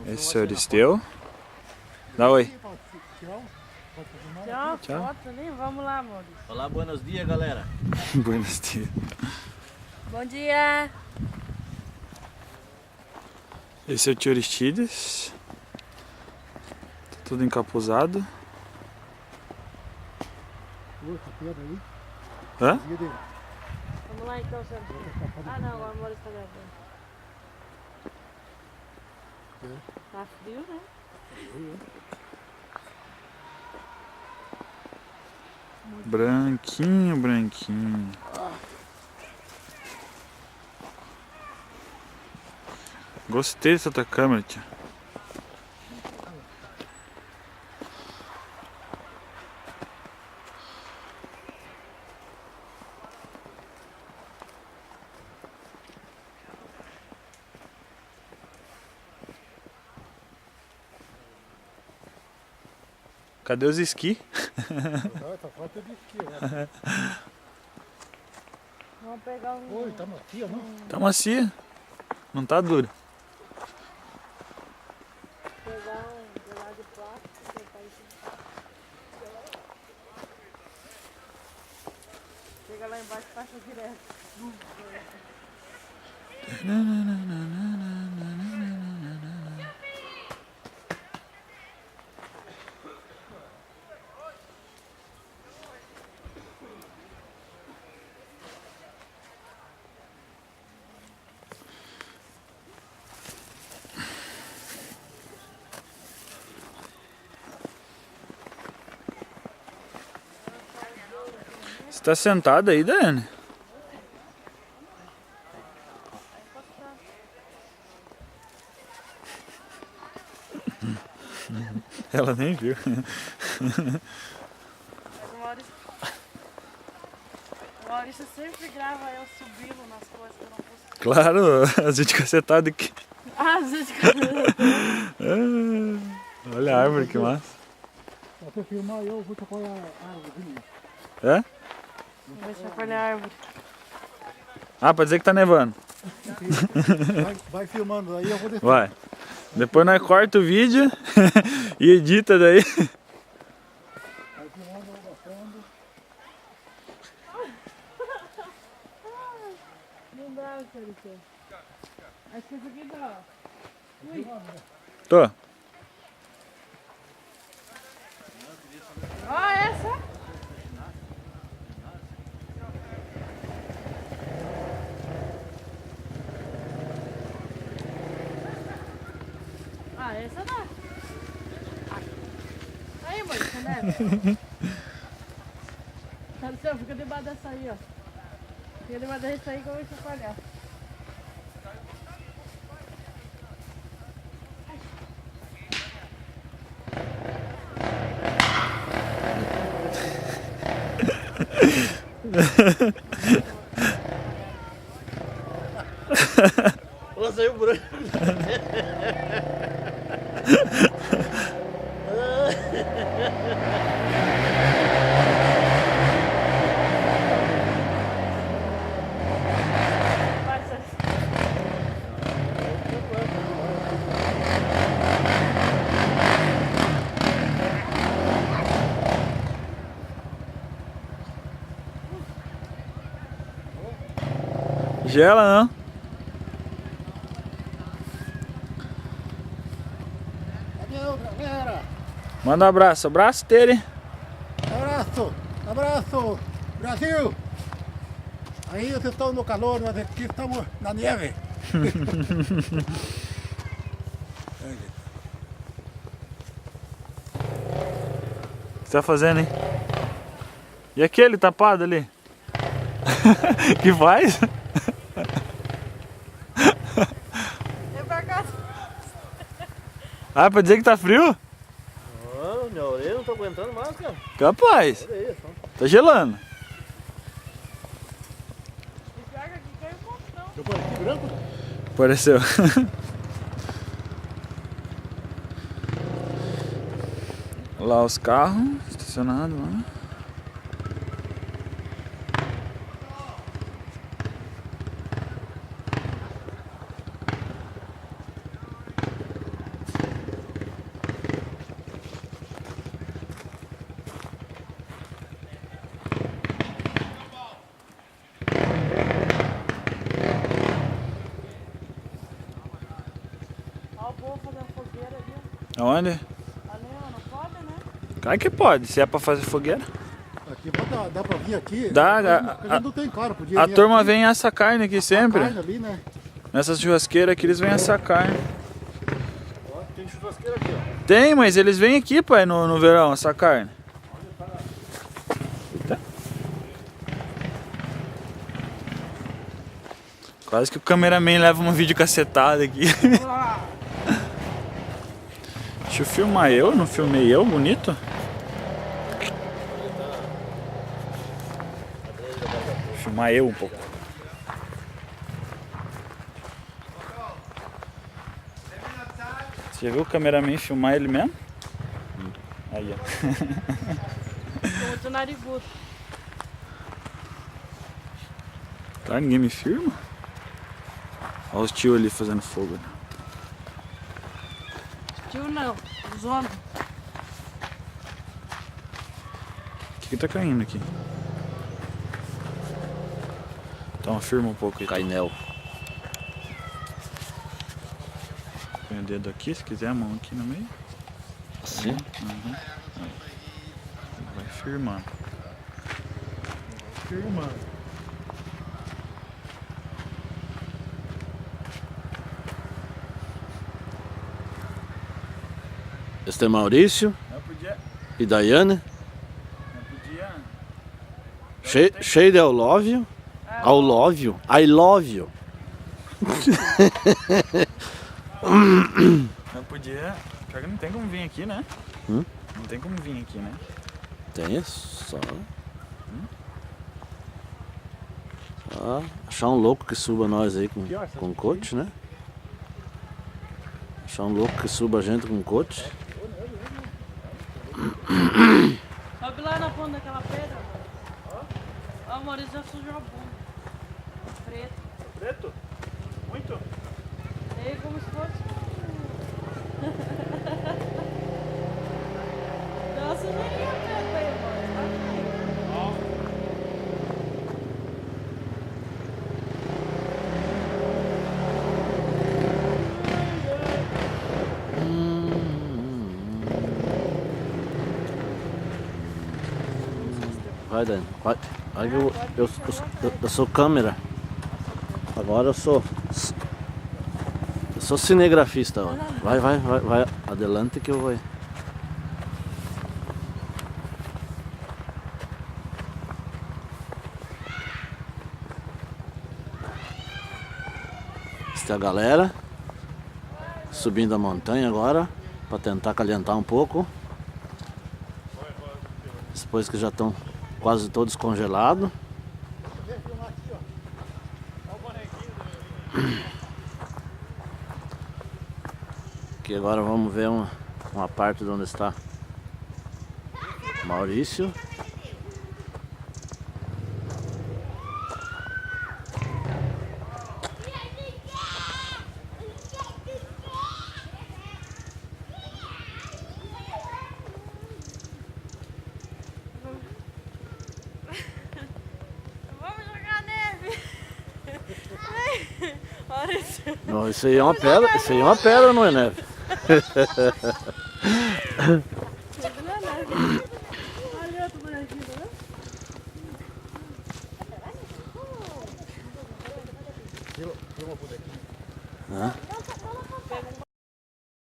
Esse é o Aristeu. Dá oi. Tchau, Tchau. foto ali. Vamos lá, Maurício. Olá, buenos dias, galera. Buenos dias. Bom dia. Esse é o tio Aristides. Tá tudo encapuzado. Hã? Vamos lá então, Sandro. Ah, não, agora o Maurício está gravando. Tá frio, né? Branquinho, branquinho. Gostei dessa tua câmera, tia. Cadê os esqui? Tá falta de esqui, né? Vamos pegar um... Oi, tá macia, não? Tá macia. Não tá dura. Pegar um pedaço de plástico e botar isso. Chega lá embaixo e passa direto. Você tá sentada aí, Daiane? Ela nem viu. O Maurício sempre grava eu subindo nas coisas que eu não posso. Claro, a gente cacetado aqui. Ah, às vezes. Olha a árvore, que massa. Se você filmar, eu vou te apoiar a árvore. É? Vai chacoalhar a árvore. Ah, pra dizer que tá nevando. Vai filmando aí, eu vou descer. Vai. Depois nós corta o vídeo e edita daí. Vai filmando, eu vou botando. Não dá, Maurício. Acho que isso aqui dá. Ui. Tô. Ó, essa. Ah, essa dá. Aí, Maurício, né? Marcelo, fica debaixo dessa aí, ó. Fica debaixo dessa aí que eu vou chacoalhar. Ela saiu branco. Vai, Sérgio. Gela, não? Cadê outra, galera? Manda um abraço. Abraço dele. Abraço, abraço, Brasil! Aí vocês estão no calor, nós aqui estamos na neve. O que você tá fazendo, hein? E aquele tapado ali? Que faz? Vem pra cá. Ah, pra dizer que tá frio? Não, minha orelha não tô aguentando mais, cara. Capaz. Olha isso. Tá gelando. Esse água aqui caiu um montão. Eu por aqui branco? Apareceu. Lá os carros estacionados lá. Aonde? Ali, ó, não pode, né? Claro que pode, se é pra fazer fogueira. Aqui dá pra vir aqui. Dá, A gente não tem carro, podia A vir turma aqui. vem assar carne aqui sempre. Carne ali, né? Nessas churrasqueiras aqui eles vêm assar carne. Ó, tem churrasqueira aqui, ó. Tem, mas eles vêm aqui, pai, no verão assar carne. Eita. Quase que o cameraman leva uma videocassetada aqui. Deixa eu filmar eu, não filmei eu, bonito? Vou filmar eu um pouco. Você já viu o cameraman filmar ele mesmo? Aí, ó. Tô muito narigudo. Tá, ninguém me filma? Olha os tios ali fazendo fogo. Tio não, os homens. O que tá caindo aqui? Então firma um pouco aí. Cainel. Põe o dedo aqui, se quiser, a mão aqui no meio. Assim? Vai firmando. Firmando. Este é Maurício Não podia. e Daiane. Não podia. Cheio de Aulóvio. Aulóvio. I love you. Não podia. Pior que não tem como vir aqui, né? Não tem como vir aqui, né? Tem só. Achar um louco que suba nós aí com coach, né? Achar um louco que suba a gente com coach. Sobe lá na ponta daquela pedra. Ó, o Maurício já sujou a bunda. Preto. Preto? Muito? Meio como se fosse. Nossa, nem ia preto aí, mano. Vai, Dani. Vai. Vai que eu sou câmera. Agora eu sou cinegrafista. Ó. Vai. Adelante que eu vou. Esta é a galera subindo a montanha agora para tentar calentar um pouco. Depois que já estão quase todos congelados. Aqui agora vamos ver uma parte de onde está Maurício. Vamos jogar neve. Maurício. Não, isso aí é uma pedra, não é neve? Olha outro bonequinho, né? Hã? Pega um